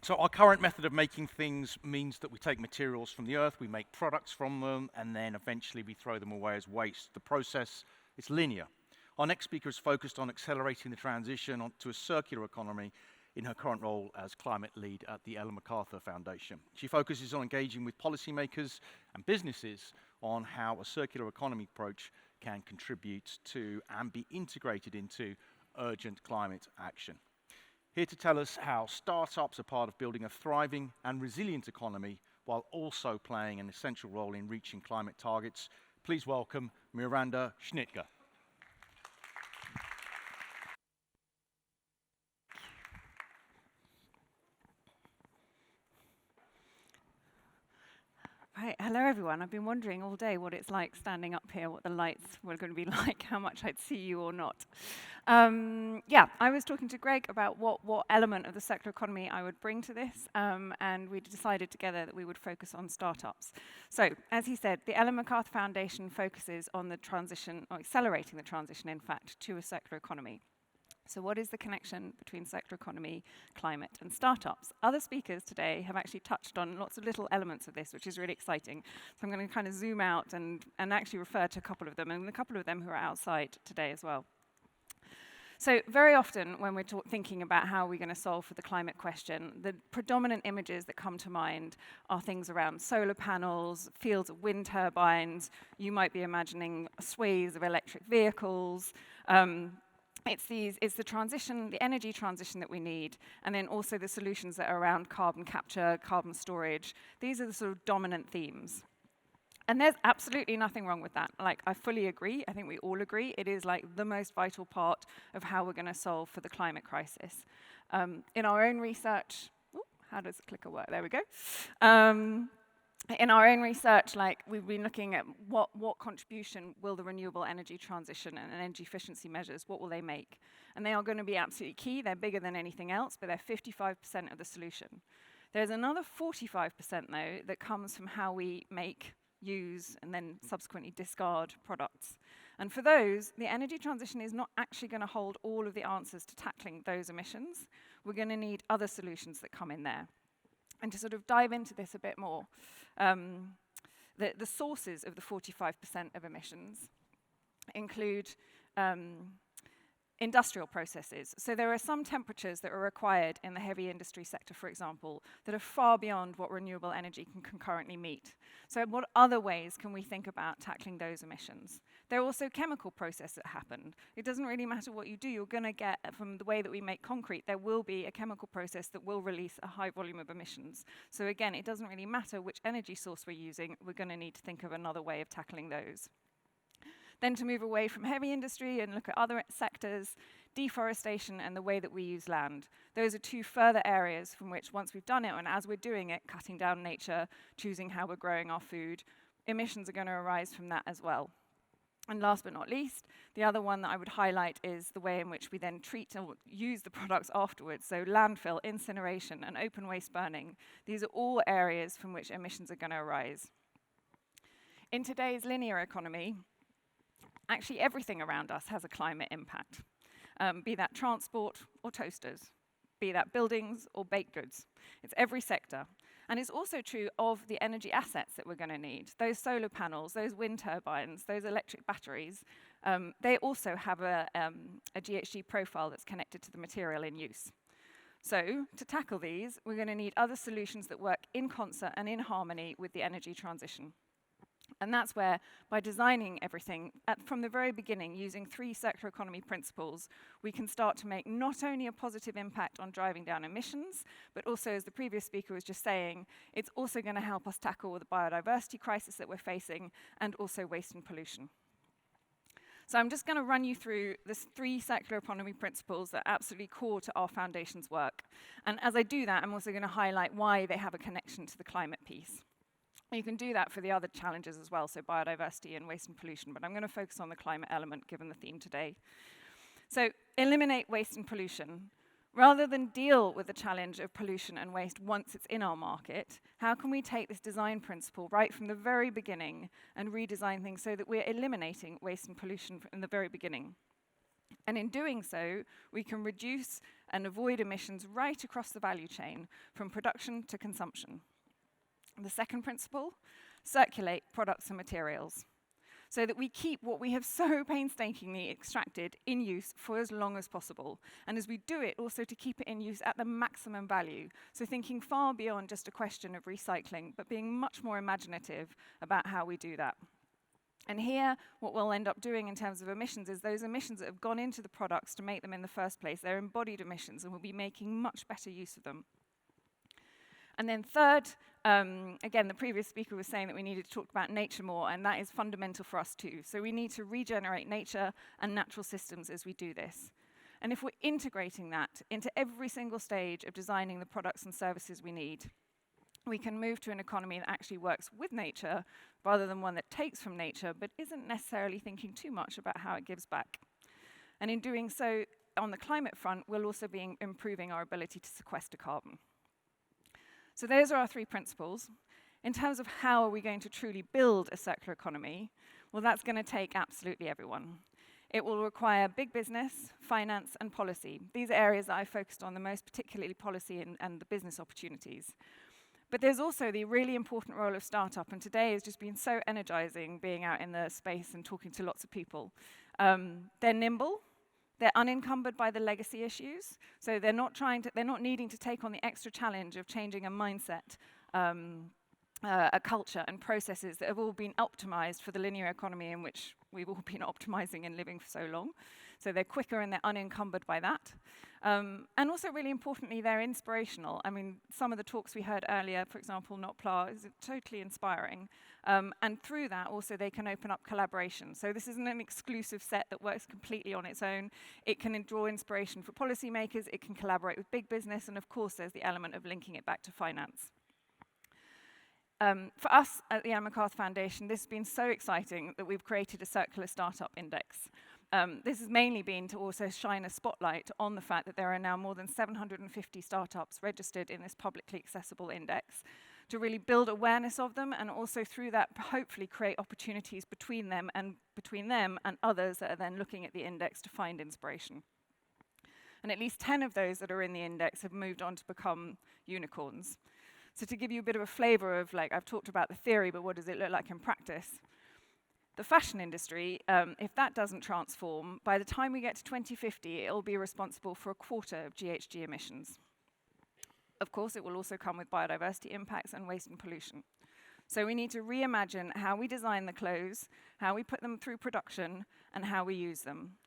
So our current method of making things means that we take materials from the earth, we make products from them, and then eventually we throw them away as waste. The process is linear. Our next speaker is focused on accelerating the transition to a circular economy in her current role as climate lead at the Ellen MacArthur Foundation. She focuses on engaging with policymakers and businesses on how a circular economy approach can contribute to and be integrated into urgent climate action. Here to tell us how startups are part of building a thriving and resilient economy while also playing an essential role in reaching climate targets, please welcome Miranda Schnittger. Right, hello everyone. I've been wondering all day what it's like standing up here, what the lights were going to be like, how much I'd see you or not. Yeah, I was talking to Greg about what element of the circular economy I would bring to this, and we decided together that we would focus on startups. So, as he said, the Ellen MacArthur Foundation focuses on the transition, or accelerating the transition, in fact, to a circular economy. So what is the connection between circular economy, climate, and startups? Other speakers today have actually touched on lots of little elements of this, which is really exciting. So I'm going to kind of zoom out and actually refer to a couple of them, and a couple of them who are outside today as well. So very often when we're thinking about how we're going to solve for the climate question, the predominant images that come to mind are things around solar panels, fields of wind turbines. You might be imagining swathes of electric vehicles. It's the transition, the energy transition that we need, and then also the solutions that are around carbon capture, carbon storage. These are the sort of dominant themes. And there's absolutely nothing wrong with that. Like, I fully agree. I think we all agree. It is like the most vital part of how we're going to solve for the climate crisis. In our own research, how does the clicker work? There we go. In our own research, like, we've been looking at what contribution will the renewable energy transition and energy efficiency measures, what will they make? And they are going to be absolutely key. They're bigger than anything else, but they're 55% of the solution. There's another 45%, though, that comes from how we make, use, and then subsequently discard products. And for those, the energy transition is not actually going to hold all of the answers to tackling those emissions. We're going to need other solutions that come in there. And to sort of dive into this a bit more, the sources of the 45% of emissions include industrial processes. So there are some temperatures that are required in the heavy industry sector, for example, that are far beyond what renewable energy can currently meet. So what other ways can we think about tackling those emissions? There are also chemical processes that happen. It doesn't really matter what you do, you're going to get, from the way that we make concrete, there will be a chemical process that will release a high volume of emissions. So again, it doesn't really matter which energy source we're using, we're going to need to think of another way of tackling those. Then to move away from heavy industry and look at other sectors, deforestation and the way that we use land. Those are two further areas from which, once we've done it, and as we're doing it, cutting down nature, choosing how we're growing our food, emissions are going to arise from that as well. And last but not least, the other one that I would highlight is the way in which we then treat or use the products afterwards. So landfill, incineration, and open waste burning. These are all areas from which emissions are going to arise. In today's linear economy, actually everything around us has a climate impact, be that transport or toasters, be that buildings or baked goods. It's every sector. And it's also true of the energy assets that we're going to need. Those solar panels, those wind turbines, those electric batteries, they also have a GHG profile that's connected to the material in use. So to tackle these, we're going to need other solutions that work in concert and in harmony with the energy transition. And that's where, by designing everything from the very beginning, using 3 circular economy principles, we can start to make not only a positive impact on driving down emissions, but also, as the previous speaker was just saying, it's also going to help us tackle the biodiversity crisis that we're facing, and also waste and pollution. So I'm just going to run you through the 3 circular economy principles that are absolutely core to our foundation's work. And as I do that, I'm also going to highlight why they have a connection to the climate piece. You can do that for the other challenges as well, so biodiversity and waste and pollution, but I'm going to focus on the climate element given the theme today. So eliminate waste and pollution. Rather than deal with the challenge of pollution and waste once it's in our market, how can we take this design principle right from the very beginning and redesign things so that we're eliminating waste and pollution from the very beginning? And in doing so, we can reduce and avoid emissions right across the value chain, from production to consumption. The second principle, circulate products and materials, so that we keep what we have so painstakingly extracted in use for as long as possible. And as we do it, also to keep it in use at the maximum value. So thinking far beyond just a question of recycling, but being much more imaginative about how we do that. And here, what we'll end up doing in terms of emissions is those emissions that have gone into the products to make them in the first place, they're embodied emissions, and we'll be making much better use of them. And then third, again, the previous speaker was saying that we needed to talk about nature more, and that is fundamental for us too. So we need to regenerate nature and natural systems as we do this. And if we're integrating that into every single stage of designing the products and services we need, we can move to an economy that actually works with nature rather than one that takes from nature, but isn't necessarily thinking too much about how it gives back. And in doing so, on the climate front, we'll also be improving our ability to sequester carbon. So those are our three principles. In terms of how are we going to truly build a circular economy, well, that's going to take absolutely everyone. It will require big business, finance, and policy. These are areas that I focused on the most, particularly policy and the business opportunities. But there's also the really important role of startup, and today has just been so energizing being out in the space and talking to lots of people. They're nimble. They're unencumbered by the legacy issues, so they're not needing to take on the extra challenge of changing a mindset, a culture, and processes that have all been optimized for the linear economy in which we've all been optimizing and living for so long. So they're quicker and they're unencumbered by that. And also, really importantly, they're inspirational. I mean, some of the talks we heard earlier, for example, Notpla, is totally inspiring. And through that, also, they can open up collaboration. So this isn't an exclusive set that works completely on its own. It can draw inspiration for policymakers. It can collaborate with big business. And of course, there's the element of linking it back to finance. For us at the Anne MacArthur Foundation, this has been so exciting that we've created a circular startup index. This has mainly been to also shine a spotlight on the fact that there are now more than 750 startups registered in this publicly accessible index, to really build awareness of them, and also through that hopefully create opportunities between them and others that are then looking at the index to find inspiration. And at least 10 of those that are in the index have moved on to become unicorns. So to give you a bit of a flavor of, like, I've talked about the theory, but what does it look like in practice? The fashion industry, if that doesn't transform, by the time we get to 2050, it'll be responsible for 1/4 of GHG emissions. Of course, it will also come with biodiversity impacts and waste and pollution. So we need to reimagine how we design the clothes, how we put them through production, and how we use them.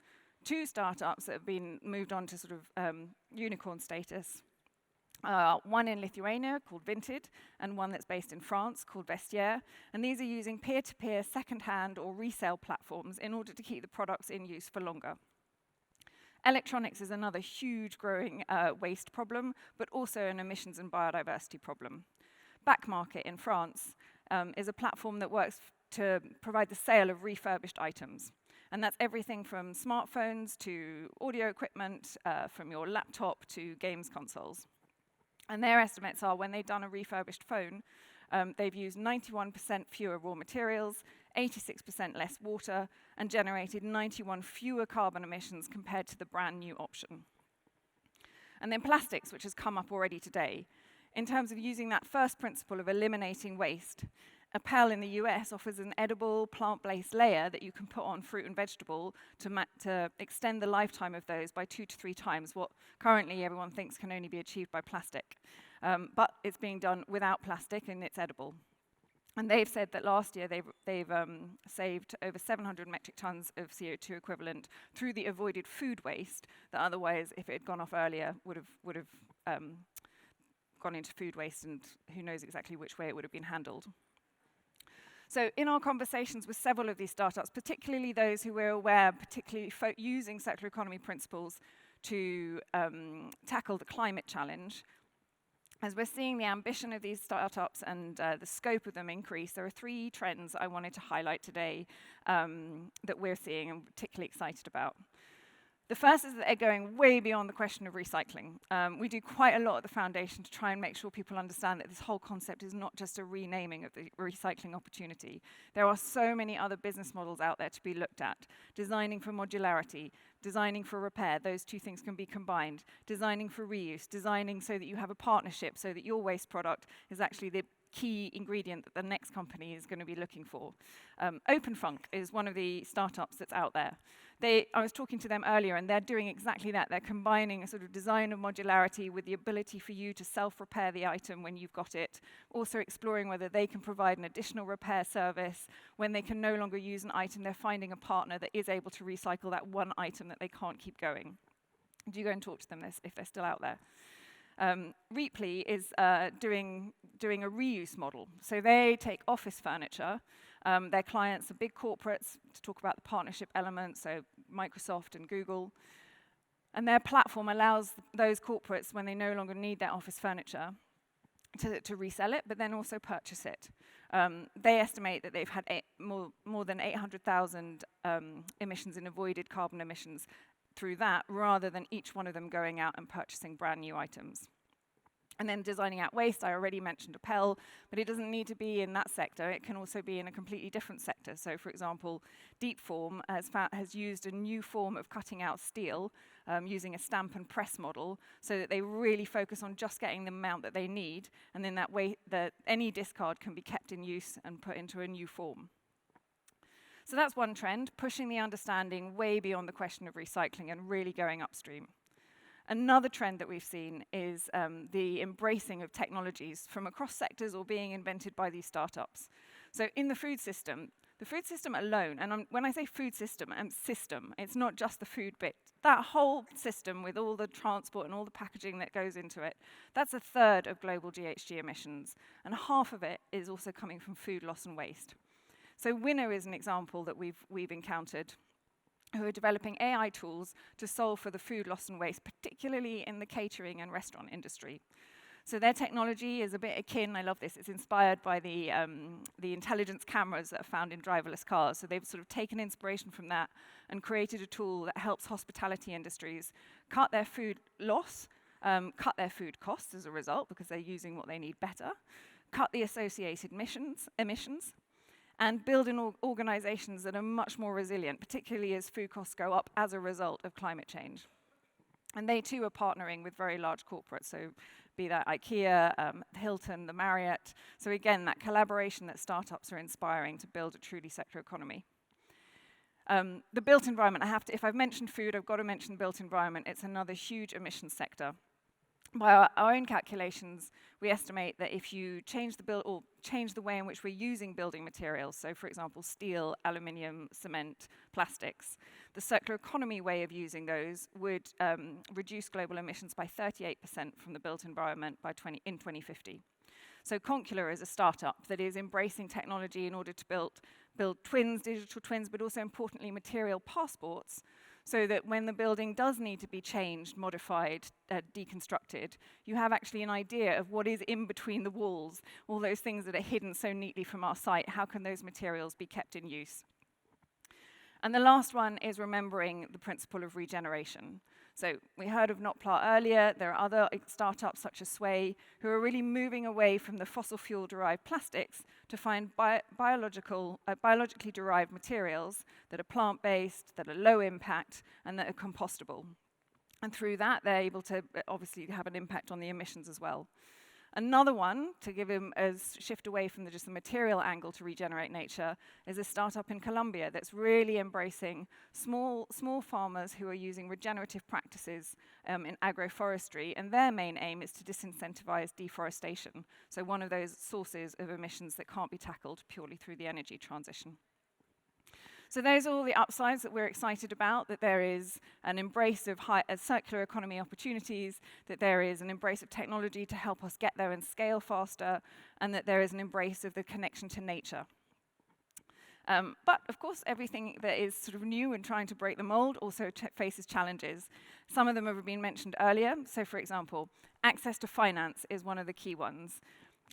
2 startups that have been moved on to sort of unicorn status. One in Lithuania called Vinted, and one that's based in France called Vestiaire. And these are using peer-to-peer, second-hand or resale platforms in order to keep the products in use for longer. Electronics is another huge growing waste problem, but also an emissions and biodiversity problem. Backmarket in France is a platform that works to provide the sale of refurbished items. And that's everything from smartphones to audio equipment, from your laptop to games consoles. And their estimates are when they've done a refurbished phone, they've used 91% fewer raw materials, 86% less water, and generated 91 fewer carbon emissions compared to the brand new option. And then plastics, which has come up already today. In terms of using that first principle of eliminating waste, Appel in the US offers an edible plant-based layer that you can put on fruit and vegetable to extend the lifetime of those by 2 to 3 times what currently everyone thinks can only be achieved by plastic. But it's being done without plastic and it's edible. And they've said that last year they've saved over 700 metric tons of CO2 equivalent through the avoided food waste that otherwise, if it had gone off earlier, would have gone into food waste, and who knows exactly which way it would have been handled. So in our conversations with several of these startups, particularly those who we're aware, particularly using circular economy principles to tackle the climate challenge, as we're seeing the ambition of these startups and the scope of them increase, there are 3 trends I wanted to highlight today that we're seeing and particularly excited about. The first is that they're going way beyond the question of recycling. We do quite a lot at the foundation to try and make sure people understand that this whole concept is not just a renaming of the recycling opportunity. There are so many other business models out there to be looked at. Designing for modularity, designing for repair, those two things can be combined. Designing for reuse, designing so that you have a partnership, so that your waste product is actually the key ingredient that the next company is going to be looking for. OpenFunk is one of the startups that's out there. I was talking to them earlier, and they're doing exactly that. They're combining a sort of design of modularity with the ability for you to self-repair the item when you've got it, also exploring whether they can provide an additional repair service. When they can no longer use an item, they're finding a partner that is able to recycle that one item that they can't keep going. Do go and talk to them if they're still out there. Reaply is doing a reuse model. So they take office furniture. Their clients are big corporates, to talk about the partnership element, so Microsoft and Google. And their platform allows those corporates, when they no longer need their office furniture, to resell it, but then also purchase it. They estimate that they've had more than 800,000 emissions in avoided carbon emissions through that, rather than each one of them going out and purchasing brand new items. And then designing out waste, I already mentioned Appel, but it doesn't need to be in that sector. It can also be in a completely different sector. So, for example, Deepform has used a new form of cutting out steel using a stamp and press model, so that they really focus on just getting the amount that they need, and then that way that any discard can be kept in use and put into a new form. So that's one trend, pushing the understanding way beyond the question of recycling and really going upstream. Another trend that we've seen is the embracing of technologies from across sectors or being invented by these startups. So in the food system alone, and when I say food system, it's not just the food bit. That whole system with all the transport and all the packaging that goes into it, that's a third of global GHG emissions, and half of it is also coming from food loss and waste. So Winner is an example that we've encountered, who are developing AI tools to solve for the food loss and waste, particularly in the catering and restaurant industry. So their technology is a bit akin, I love this, it's inspired by the intelligence cameras that are found in driverless cars. So they've sort of taken inspiration from that and created a tool that helps hospitality industries cut their food loss, cut their food costs as a result, because they're using what they need better, cut the associated emissions, and build in organizations that are much more resilient, particularly as food costs go up as a result of climate change. And they too are partnering with very large corporates, so be that IKEA, Hilton, the Marriott. So again, that collaboration that startups are inspiring to build a truly circular economy. The built environment, if I've mentioned food, I've got to mention built environment. It's another huge emission sector. By our own calculations, we estimate that if you change the way in which we're using building materials, so for example, steel, aluminium, cement, plastics, the circular economy way of using those would reduce global emissions by 38% from the built environment in 2050. So Concula is a startup that is embracing technology in order to build twins, digital twins, but also importantly material passports, so that when the building does need to be changed, modified, deconstructed, you have actually an idea of what is in between the walls, all those things that are hidden so neatly from our sight. How can those materials be kept in use? And the last one is remembering the principle of regeneration. So we heard of Notpla earlier. There are other startups such as Sway who are really moving away from the fossil fuel-derived plastics to find biologically derived materials that are plant-based, that are low impact, and that are compostable. And through that, they're able to obviously have an impact on the emissions as well. Another one, to give him a shift away from just the material angle to regenerate nature, is a startup in Colombia that's really embracing small farmers who are using regenerative practices in agroforestry, and their main aim is to disincentivize deforestation, so one of those sources of emissions that can't be tackled purely through the energy transition. So those are all the upsides that we're excited about, that there is an embrace of circular economy opportunities, that there is an embrace of technology to help us get there and scale faster, and that there is an embrace of the connection to nature. But of course, everything that is sort of new and trying to break the mold also faces challenges. Some of them have been mentioned earlier. So for example, access to finance is one of the key ones.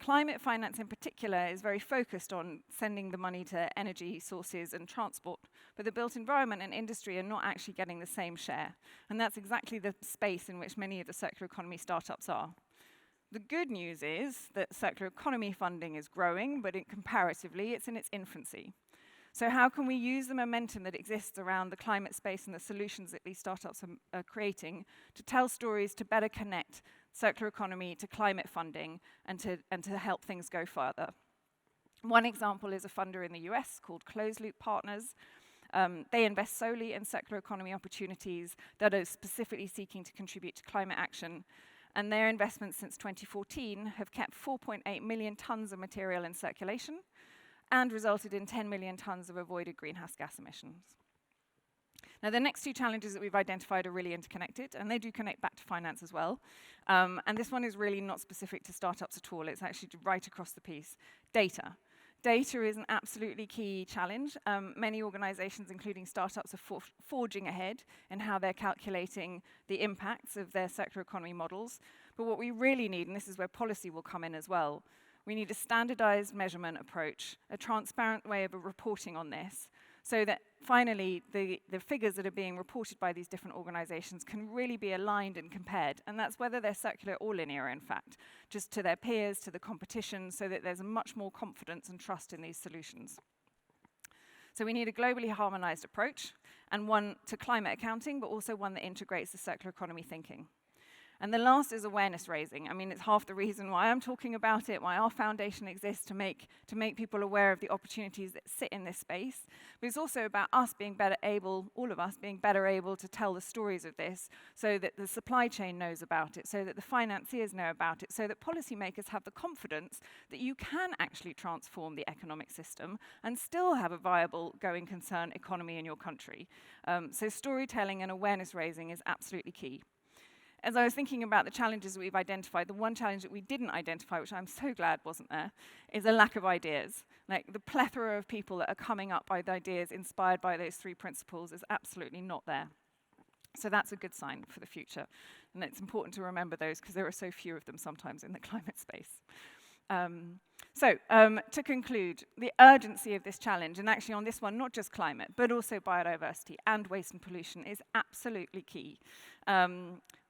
Climate finance in particular is very focused on sending the money to energy sources and transport, but the built environment and industry are not actually getting the same share. And that's exactly the space in which many of the circular economy startups are. The good news is that circular economy funding is growing, but comparatively, it's in its infancy. So how can we use the momentum that exists around the climate space and the solutions that these startups are creating to tell stories to better connect circular economy to climate funding and to help things go further? One example is a funder in the US called Closed Loop Partners. They invest solely in circular economy opportunities that are specifically seeking to contribute to climate action. And their investments since 2014 have kept 4.8 million tons of material in circulation and resulted in 10 million tons of avoided greenhouse gas emissions. Now, the next two challenges that we've identified are really interconnected, and they do connect back to finance as well. And this one is really not specific to startups at all. It's actually right across the piece. Data. Data is an absolutely key challenge. Many organizations, including startups, are forging ahead in how they're calculating the impacts of their circular economy models. But what we really need, and this is where policy will come in as well, we need a standardized measurement approach, a transparent way of reporting on this, so that finally the figures that are being reported by these different organizations can really be aligned and compared. And that's whether they're circular or linear, in fact, just to their peers, to the competition, so that there's much more confidence and trust in these solutions. So we need a globally harmonized approach, and one to climate accounting, but also one that integrates the circular economy thinking. And the last is awareness raising. I mean, it's half the reason why I'm talking about it, why our foundation exists, to make people aware of the opportunities that sit in this space. But it's also about us being better able, all of us being better able to tell the stories of this, so that the supply chain knows about it, so that the financiers know about it, so that policymakers have the confidence that you can actually transform the economic system and still have a viable going concern economy in your country. So storytelling and awareness raising is absolutely key. As I was thinking about the challenges that we've identified, the one challenge that we didn't identify, which I'm so glad wasn't there, is a lack of ideas. Like, the plethora of people that are coming up with ideas inspired by those three principles is absolutely not there. So that's a good sign for the future. And it's important to remember those, because there are so few of them sometimes in the climate space. To conclude, the urgency of this challenge, and actually on this one, not just climate, but also biodiversity and waste and pollution, is absolutely key.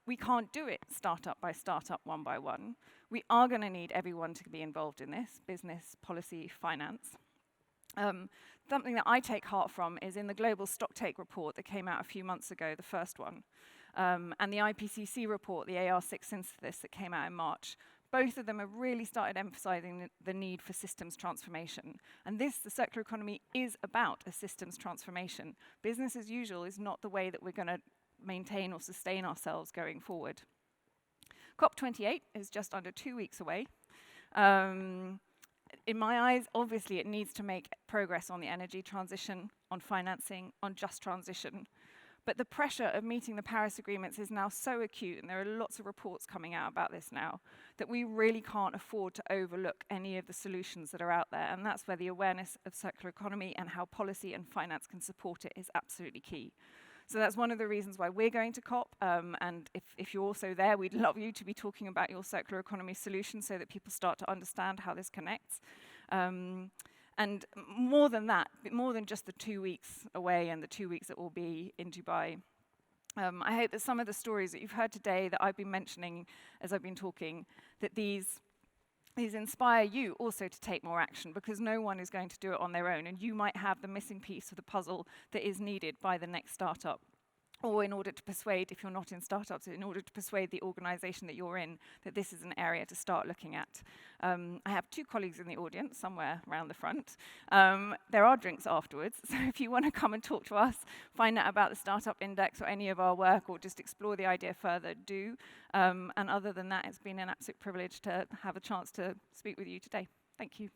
We can't do it startup by startup, one by one. We are going to need everyone to be involved in this: business, policy, finance. Something that I take heart from is in the global stocktake report that came out a few months ago, the first one, and the IPCC report, the AR6 synthesis that came out in March. Both of them have really started emphasizing the need for systems transformation. And the circular economy is about a systems transformation. Business as usual is not the way that we're going to maintain or sustain ourselves going forward. COP28 is just under 2 weeks away. In my eyes, obviously, it needs to make progress on the energy transition, on financing, on just transition. But the pressure of meeting the Paris agreements is now so acute, and there are lots of reports coming out about this now, that we really can't afford to overlook any of the solutions that are out there. And that's where the awareness of circular economy and how policy and finance can support it is absolutely key. So that's one of the reasons why we're going to COP, and if you're also there, we'd love you to be talking about your circular economy solutions so that people start to understand how this connects. And more than that, more than just the 2 weeks away and the 2 weeks that will be in Dubai, I hope that some of the stories that you've heard today that I've been mentioning as I've been talking, that these inspire you also to take more action, because no one is going to do it on their own, and you might have the missing piece of the puzzle that is needed by the next startup. Or in order to persuade, if you're not in startups, in order to persuade the organization that you're in that this is an area to start looking at. I have 2 colleagues in the audience, somewhere around the front. There are drinks afterwards, so if you want to come and talk to us, find out about the Startup Index or any of our work, or just explore the idea further, do. And other than that, it's been an absolute privilege to have a chance to speak with you today. Thank you.